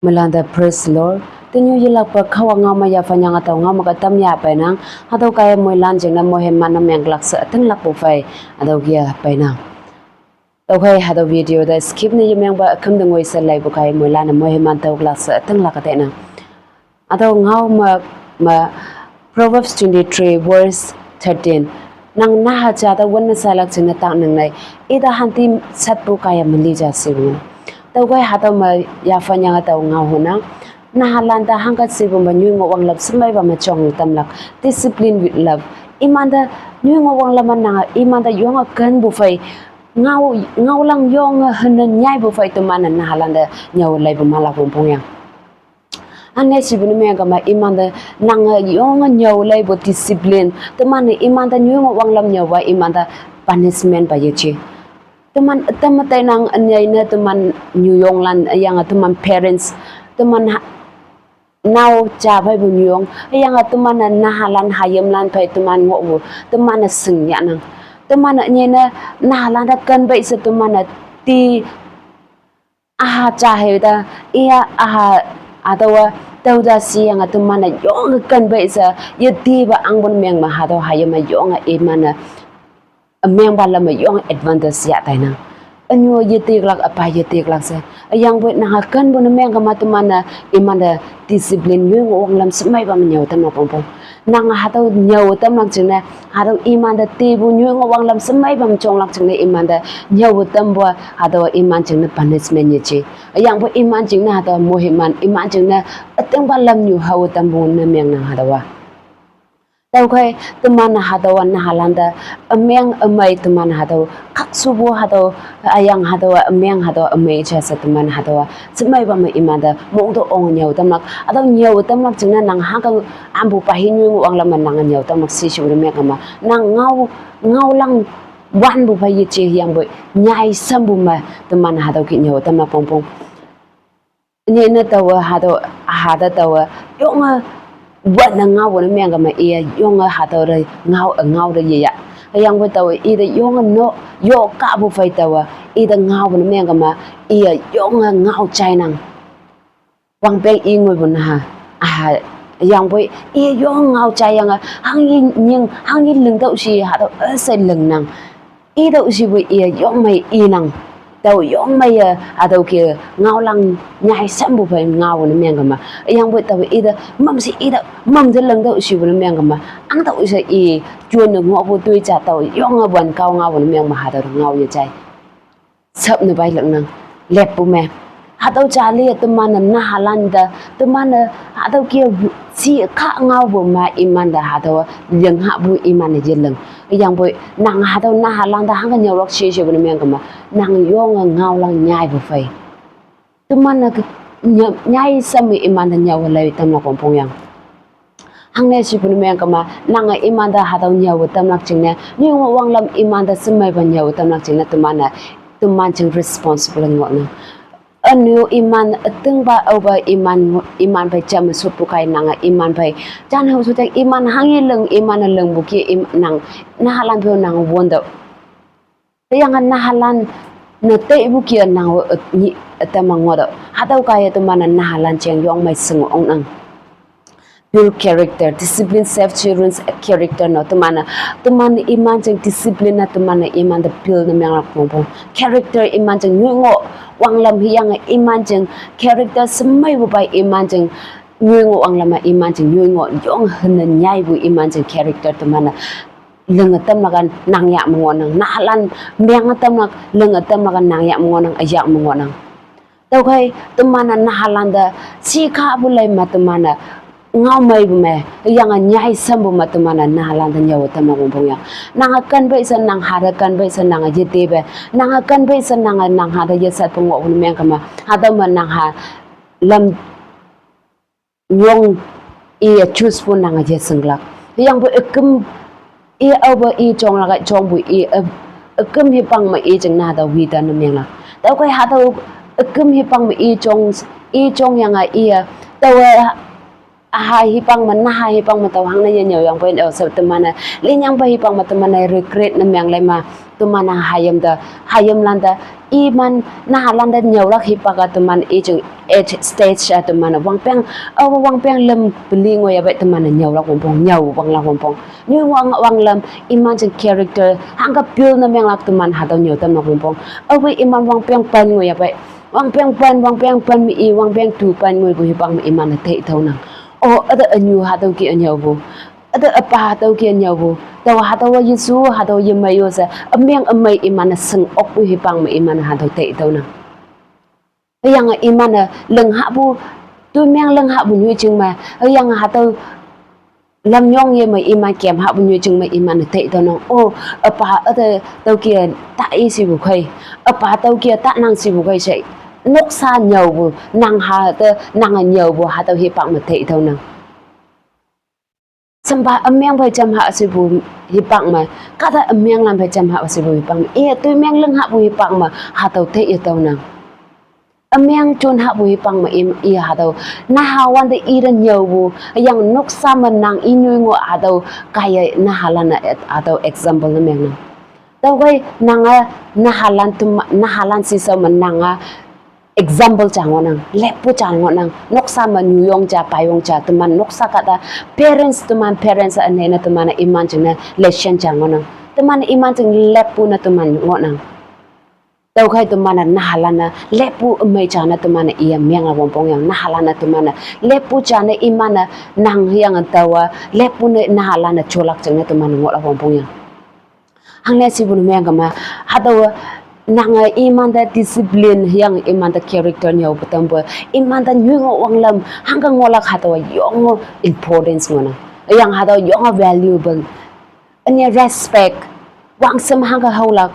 Melanda praise Lord tinyu yilak pa khawa nga ma ya fanya nga taw nga ma ka tam ya pa nang hadaw kaya mo lan jeng na mo hem man nam yang lak sa teng lak po fai adaw ya pa nang taw kai hadaw video da skip ni yem ba kham deng wei sa lai bu kai mo lan mo hem man taw lak sa teng lak ka te nang adaw ngau ma Proverbs 23 verse 13 nang na ha cha da wan sa lak jeng na ta nang nai ida hanti sat bu kaya mali ja si tau kai hataw ma ya fanya nga taw nga hona na halanda hangkat sibu ma nyu ngo wang lap smai ba ma chong tam lak discipline with love imanda nyu ngo wang laman na imanda yong kan bu fai ngau lang yong hanan nyai bu fai tumana na halanda nyaw lai bu mala pong pong yang ane sibu me ga ma imanda nang yong nyaw lai bu discipline tumana imanda nyu ngo wang lam nyaw ba imanda punishment ba yechi teman teman nang anyai na teman New York lan yang teman parents teman now cha bai bu New York yang teman na halan hayam lan pai teman ngo teman sing ya nang teman anyai na halan da kan bai se teman ti aha cha he da ia aha adawa tau da si yang teman yong kan bai se yeti ba angbon meng ma hado hayam yong e mana meng ba lam yong advantage ya tai nang anyo yeti lak apa yeti lak se yang buat na kan bu meng ka matu mana imanda discipline yu ngong lam smai ba nyau tam pom pom nang ha tau nyau tam lak chine ha tau imanda ti bu nyu ngong lam smai ba chong lak chine imanda nyau tam bu ha tau iman chine punishment ye chi yang bu iman chine ha tau mohiman iman chine ateng ba lam nyu ha tam bu na meng na ha dawa tau kai teman hadaw na halanda ameng amai teman hadaw kak subu hadaw ayang hadaw ameng hadaw amai cha sa teman hadaw semai ba ma imanda mong do ong nyau tamnak adaw nyau tamnak chingna nang hakang ambu pahinyu wang laman nang nyau tamnak si shu me kama nang ngau lang wan bu pa yichi yang boy nyai sambu ma teman hadaw ki nyau tamnak pong pong ni na taw hadaw hada taw yong buat na ngau na meng ma ia yong ha taw re ngau de ya yang bu taw i de yong no yo ka bu fai taw i de ngau na meng ma ia yong ngau chai nang wang pe i ngoi bu na ha yang bu i yong ngau chai yang hang yin leng taw si ha taw sai leng nang i taw si bu ia yong mai i nang tàu yong mai tàu kia ngao lăng nhai sắm bộ phận ngao nó miệng mà yang buat tàu ida mầm si ida mầm thế lần tàu siêu nó miệng mà ăn tàu sẽ i chuồn được ngọ bộ tươi chả tàu yong ở bần cao ngao nó miệng mà tàu ngao như vậy sập nó bay lận năng lẹp bộ mẹ tàu chả li teman na halanda teman tàu kia si khá ngao bộ mà iman đã tàu dừng hạ bu iman này dừng lần yang boy nang hadaw na halanda hang nyaw lok shi bu meng kama nang yong ngau lang nyai bu fai tuman nyai sami iman da nyaw lai tam na pom pong yang hang ne shi bu meng kama nang iman da hadaw nyaw tam lak ching ne ni wang lam iman da smai ba nyaw tam lak ching na tuman ching responsible ngok na anu iman teng ba over iman pai cham su pu kai nang iman pai chan hu su tek iman hangi leng iman leng bu ki nang na halan pho nang won do yang na halan na te bu ki nang ni tamang wa do hadaw kai to man na halan cheng yong mai sung ong nang build character discipline self children's character no teman iman jeng discipline na teman iman the build na meng pong character iman jeng ngo wang lam hiang iman jeng character semai bu bai iman jeng ngo wang lam iman jeng ngo yong hen nyai bu iman jeng character teman leng tam lagan nang ya monang na lan meng tam lak leng tam lagan nang ya monang ayak monang tau kai teman na halanda si kha bu lai ma teman ngau mai bu me yang nyai sam bu ma teman na halanda nyaw tam ma bong yang nang kan bai san nang hara kan bai san nang jete be nang kan bai san nang hada yesat pong ngo meng kama hada man nang ha lam yong i choose pun nang je senglak yang bu ekum i over i chong la chong bu i ekum hi pang ma i jeng na da wi da na meng la tau kai ha tau ekum hi pang ma i chong yang i tau hipang man na hipang matawang na yan yung point sa tumana linyang ba hipang matamana regret na miyang lema tumana hayam landa iman na halanda nyawrak hipaga tuman age stage tumana wangpeng lem belingo ya bet tumana nyawrak wampong nyaw wangla wampong nyu wang lem iman jeng character hangga pil na miyang lak tuman hadaw nyaw tam na wampong iman wangpeng pan ngo ya bet wangpeng pan mi i wangpeng tu pan ngo bu hipang iman na te tau nang ada anyu hadaw ki anyaw bu ada apa hadaw ki anyaw bu tawa hadaw Yesu hadaw yemayo sa amyang amay iman na seng ok bu hipang ma iman hadaw te tau nang yang iman na lengha bu tu myang lengha bu nyu ching ma yang hadaw lam nyong ye ma iman kem ha bu nyu ching ma iman na te tau nang apa ada tau ki ta i si bu khai apa tau ki ta nang si bu khai sai nốc sa nhầu bu nang ha te nang nhầu bu ha tau hipang ma te tau nang samba amyang bai cham ha si bu hipang ma kata amyang lam bai cham ha si bu hipang tu myang leng ha bu hipang ma ha tau te tau nang amyang chun ha bu hipang ma ha tau na ha wan de i ren nhầu bu yang nốc sa ma nang i nyu ngo ha tau kai na halana atau example na myang nang tau gai nanga na halan si sa ma nanga example changonang lepu changonang noksa manyuyong cha payong cha teman noksa kata parents anena teman iman jengna lesson changonang teman iman jeng lepu na teman ngonang tau kai teman nahalana lepu emai chana teman iya miang awompong yang nahalana teman lepu chana imana nang yang tawa lepu na nahalana cholak jengna teman ngot awompong yang hangna sibun miang kama hadawa nanga iman da discipline yang iman da character nya utambo iman da nyungo wanglam hangga ngolak hatawa yongo importance ngona yang hatawa yongo valuable anya respect wangsam hangga haulak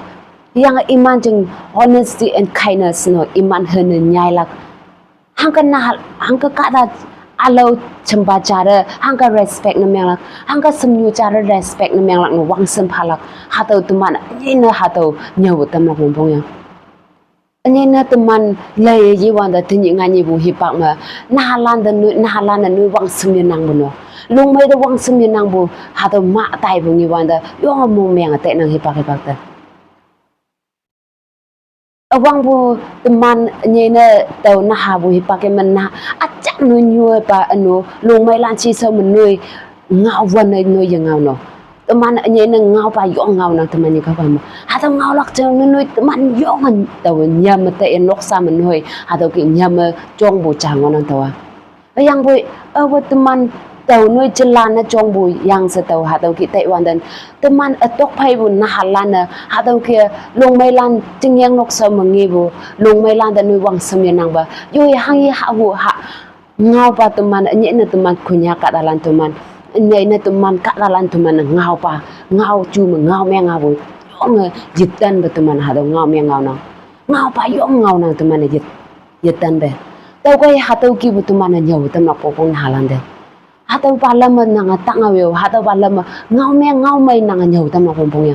yang iman jeng honesty and kindness no iman hene nyailak hangga kada alo chamba cara hangga respect na menglak hangga semyu cara respect na menglak no wangsam phalak hatau tuman ina hatau nyaw tamlak mumpong yang anina teman lay yiwan da tinyi ngani bu hipak ma nahalan da nu wangsam nang buno lung mai da wangsam nang bu hatau ma tai bu ngiwan da yong mong meng ate nang hipak ta awang bu teman nyena tau na ha bu hipak man na acak nu nyue pa anu lung mai lan chi so man nui ngau wan nui yang ngau no teman nyena ngau pa yong ngau nang teman ni ka pa ma ha tau ngau lak chang nui teman yong an tau nyam te en lok sa man nui ha tau ki nyam chong bu chang nang tawa yang bu teman tau nui chelan na chong bu yang sa tau ha tau ki tai wan dan teman atok phai bu na halan na ha tau ki lung mai lan ching yang nok sa mangi bu lung mai lan da nui wang sam nang ba yoi hang yi ha hu ha ngau pa teman nye na teman kunya ka dalan teman nye na teman ka dalan teman ngau pa ngau chu ma ngau me ngau bu yong jitan ba teman ha tau ngau me ngau ngau pa yong ngau nang teman jitan be tau kai ha tau ki bu teman nyau tam na popong halan de hatau palam nanga tangaweo hatau palam ngau mai nanga nyau tam na pompong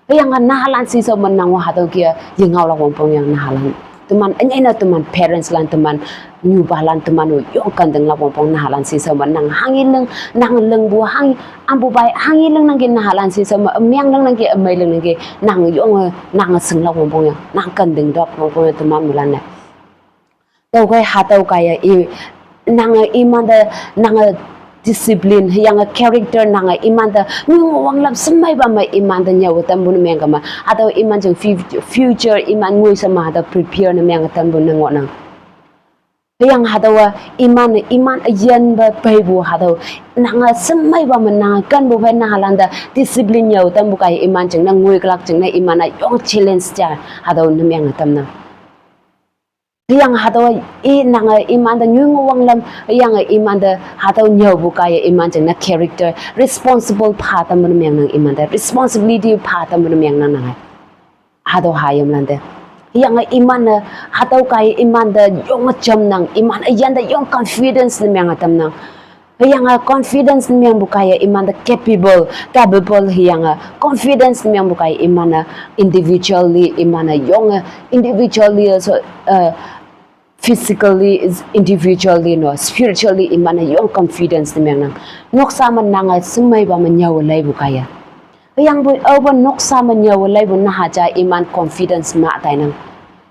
yang nahalan si so menang hatau kia ye ngau la pompong yang nahalan teman ena teman parents lan teman new balan teman yo kandeng la pompong nahalan si so menang hangileng nang leng bu hang ambu bai hangileng nang nahalan si so miang nang amai leng nang yo nang seng la pompong yang nang kandeng dok pompong teman mulan tau kai hatau kaya nang iman da nang discipline yang character nang iman da ngung wang lam semai ba mai iman da nyaw tam bun meng kama atau iman jeng future iman ngui sama da prepare na meng tam bun nang nang yang hadawa iman ayan ba pai bu hadaw nang semai ba man nang kan bu na halanda discipline nyaw tam bu kai iman jeng nang ngui klak jeng na iman a yong challenge ja hadaw na meng tam na yang hadaw nang iman da nyung wang lam yang iman da hadaw nyaw bu kai iman jeng na character responsible pa tam bun meng nang iman da responsibility pa tam bun meng nang nang hadaw hayam lande yang iman hadaw kai iman da yong cham nang iman ayan da yong confidence na meng tam nang yang confidence meng bukaya iman da capable yang confidence meng bukaya iman individually iman yong individually so physically is individually no spiritually imana yung confidence ni nang noksa man nanga sumay ba man yaw lay bukaya yang bu awan noksa man yaw lay bu na haja iman confidence ma tay nang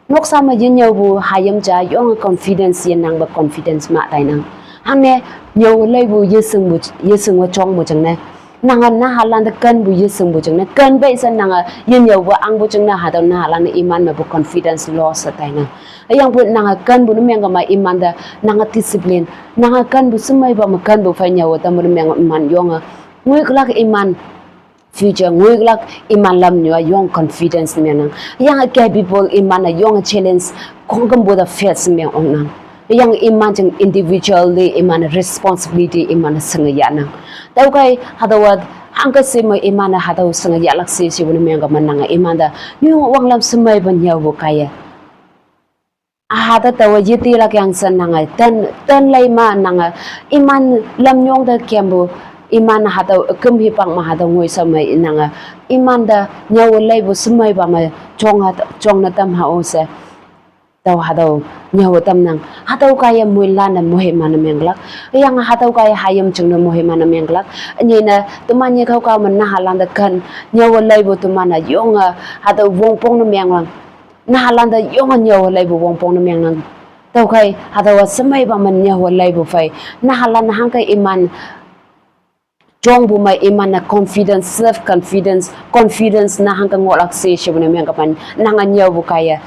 noksa ma yin yaw bu hayam ja yung confidence yin nang ba confidence ma tay nang hane yaw lay bu yesung wa chong mo chang ne nanga na halan da kan bu yesung bu chang ne kan ba san nanga yin yaw ba ang bu chang na ha da na halan iman ma bu confidence loss tay nang yang bu nanga kan bu memang ma iman da nanga discipline nanga kan bu sumai ba ma kan bu fa nyaw ta mu memang iman yonga ngui klak iman future ngui klak iman lam nyo yong confidence ni nang yang capable iman na yong challenge kong gam bu da face me ong nang yang iman jeng individually iman responsibility iman sengya nang tau kai hadawat angka sima iman hadaw sengya laksi si bu memang ma nanga iman da yong wang lam sumai ba nyaw bu kaya ahada tawa jiti lak yang san nanga tan lai ma nanga iman lam nyong da kembu iman hadaw kem hi pang ma hadaw ngoi samai nanga iman da nyaw lai bu sumai ba ma chong na tam ha ose taw hadaw nyaw tam nang hadaw kaya muila na mohema na menglak yang hadaw kaya hayam chung na mohema na menglak ni na tumanya kau ka man na halang da kan nyaw lai bu tumana yong hadaw wong pong na menglang na halanda yong nyaw lay bu wong pong na myang nang tau kai hadawa samay ba man nyaw lay bu fay na halan hang kai iman jong bu may iman na confidence self confidence na hang ka ngolak si siya bu na myang kapan na nga nyaw bu kaya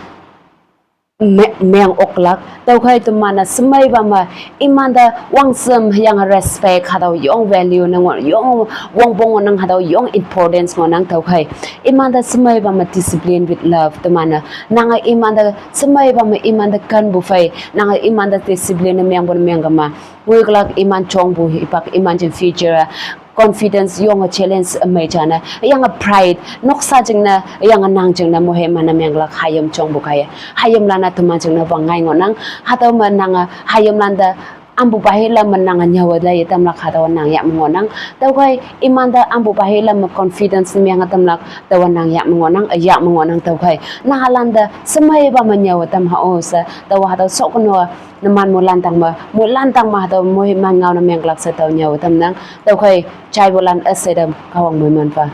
meng oklak tau kai tu mana semai ba ma iman da wang sem yang respect hadaw yong value nang yong wong bong nang hadaw yong importance nang tau kai iman da semai ba ma discipline with love tu mana nang iman da semai ba ma iman da kan bu fai nang iman da discipline meng bon meng ma ngui klak iman chong bu ipak iman jin future confidence yung challenge mai chana yang pride noksa jingna yang nang jingna mohe mana menglak hayam chong bukaya hayam lana tuma jingna bangai ngonang hataw manang hayam landa ambu bahila manang nyawa lai tamlak hataw nang ya ngonang taw kai imanda ambu bahila ma confidence miang tamlak taw nang ya ngonang taw kai na halanda semai ba manyawa tam ha osa taw hataw sokno naman mo lantang ma hataw mohe mangaw na menglak sa taw nyawa tam nang taw kai chai bolan asedam kawang mo man pa